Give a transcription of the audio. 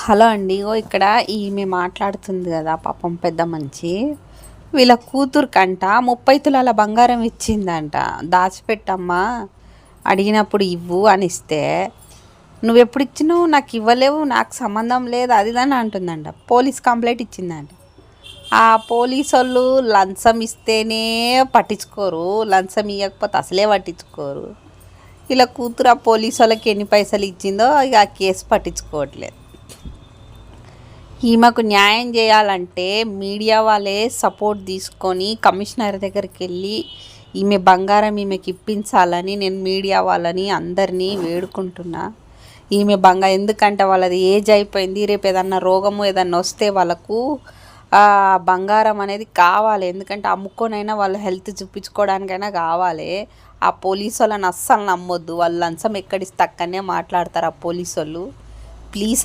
Hello అండి. ఇక్కడ ఈమె మాట్లాడుతుంది కదా పాపం పెద్ద మంచి. వీళ్ళ కూతురుకంట 30 తులాల బంగారం ఇచ్చిందంట. దాచిపెట్టమ్మా, అడిగినప్పుడు ఇవ్వు అని ఇస్తే, నువ్వెప్పుడు ఇచ్చినావు, నాకు ఇవ్వలేవు, నాకు సంబంధం లేదు, అది అని అంటుందంట. Police complaint ఇచ్చిందంట. ఆ పోలీసు వాళ్ళు లంచం ఇస్తేనే పట్టించుకోరు, లంచం ఇవ్వకపోతే అసలే పట్టించుకోరు. ఇలా కూతురు ఆ పోలీసు వాళ్ళకి ఎన్ని పైసలు ఇచ్చిందో ఇక ఆ కేసు పట్టించుకోవట్లేదు. ఈమెకు న్యాయం చేయాలంటే మీడియా వాళ్ళే సపోర్ట్ తీసుకొని కమిషనర్ దగ్గరికి వెళ్ళి ఈమె బంగారం ఈమెకి ఇప్పించాలని నేను మీడియా వాళ్ళని అందరినీ వేడుకుంటున్నా. ఈమె ఎందుకంటే వాళ్ళది ఏజ్ అయిపోయింది, రేపు ఏదన్నా రోగము ఏదన్నా వస్తే వాళ్ళకు బంగారం అనేది కావాలి. ఎందుకంటే అమ్ముకొనైనా వాళ్ళ హెల్త్ చూపించుకోవడానికైనా కావాలి. ఆ పోలీసు వాళ్ళని అస్సలు నమ్మొద్దు. వాళ్ళు లంచం ఎక్కడిస్తే అక్కడనే మాట్లాడతారు ఆ పోలీసు వాళ్ళు. ప్లీజ్